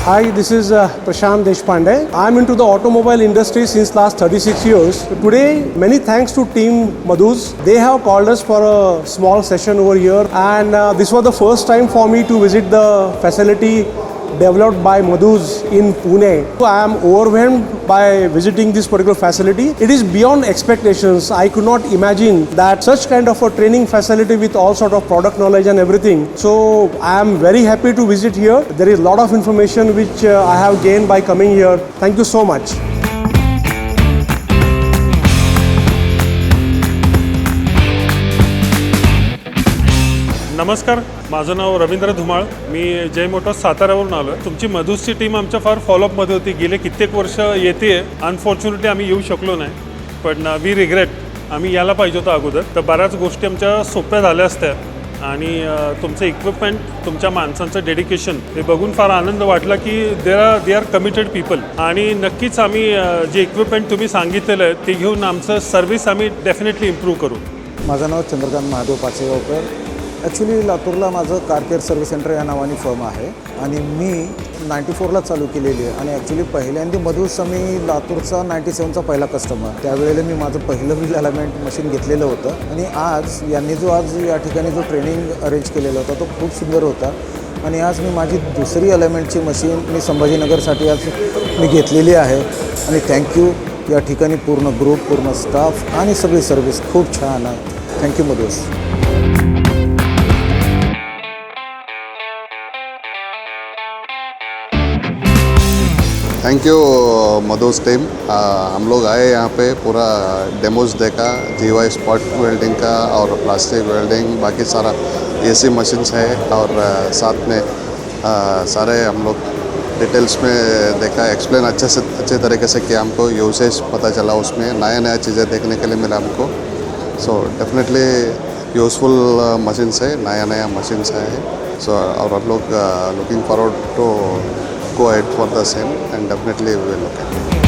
Hi, this is Prashant Deshpande. I'm into the automobile industry since last 36 years. Today, many thanks to team Madhus. They have called us for a small session over here, and this was the first time for me to visit the facility developed by Madhus in Pune. So I am overwhelmed by visiting this particular facility. It is beyond expectations. I could not imagine that such kind of a training facility with all sort of product knowledge and everything. So I am very happy to visit here. There is a lot of information which I have gained by coming here. Thank you so much. नमस्कार, माझं नाव रवींद्र धुमाळ. मी जय Motors साताऱ्यावरून आलो आहे. तुमची मधुसची team आमच्या फार फॉलोअपमध्ये होती. गेले कित्येक वर्ष येते. अनफॉर्च्युनेटली आम्ही येऊ शकलो नाही, पण वी रिग्रेट. आम्ही यायला पाहिजे होतं अगोदर. तर बऱ्याच गोष्टी आमच्या सोप्या झाल्या असत्या आणि तुमचं इक्विपमेंट, तुमच्या माणसांचं डेडिकेशन हे बघून फार आनंद वाटला की दे आर कमिटेड पीपल. आणि नक्कीच आम्ही जे इक्विपमेंट तुम्ही सांगितलेलं आहे ते घेऊन आमचं सर्व्हिस आम्ही डेफिनेटली इम्प्रूव्ह करू. माझं नाव चंद्रकांत महादेव पाचेगावकर. ॲक्च्युली लातूरला माझं कार केअर सर्व्हिस सेंटर या नावाने फर्म आहे आणि मी 94ला चालू केलेली आहे. आणि ॲक्च्युली पहिल्यांदा मधूसचा मी लातूरचा 97चा पहिला कस्टमर. त्यावेळेला मी माझं पहिलं व्हील अलाइनमेंट मशीन घेतलेलं होतं. आणि आज यांनी आज या ठिकाणी जो ट्रेनिंग अरेंज केलेला होता तो खूप सुंदर होता. आणि आज मी माझी दुसरी अलाइनमेंटची मशीन मी संभाजीनगरसाठी आज मी घेतलेली आहे. आणि थँक्यू या ठिकाणी पूर्ण ग्रुप, पूर्ण स्टाफ आणि सगळी सर्व्हिस खूप छान आहे. Thank you Madhus. Thank you Madhus team. हम लोग आए यहाँ पे, पूरा डेमोज देखा, GYS स्पॉट वेल्डिंग का और प्लास्टिक वेल्डिंग, बाकी सारा AC मशीन्स है और साथ में सारे हम लोग डिटेल्स में देखा. एक्सप्लेन अच्छे तरीके से किया. हमको यूसेज पता चला, उसमें नया चीज़ें देखने के लिए मिला हमको. सो डेफिनेटली यूज़फुल मशीन्स है, नया मशीन्स है. सो और हम लोग looking forward to go ahead for the same, and definitely we will look at it.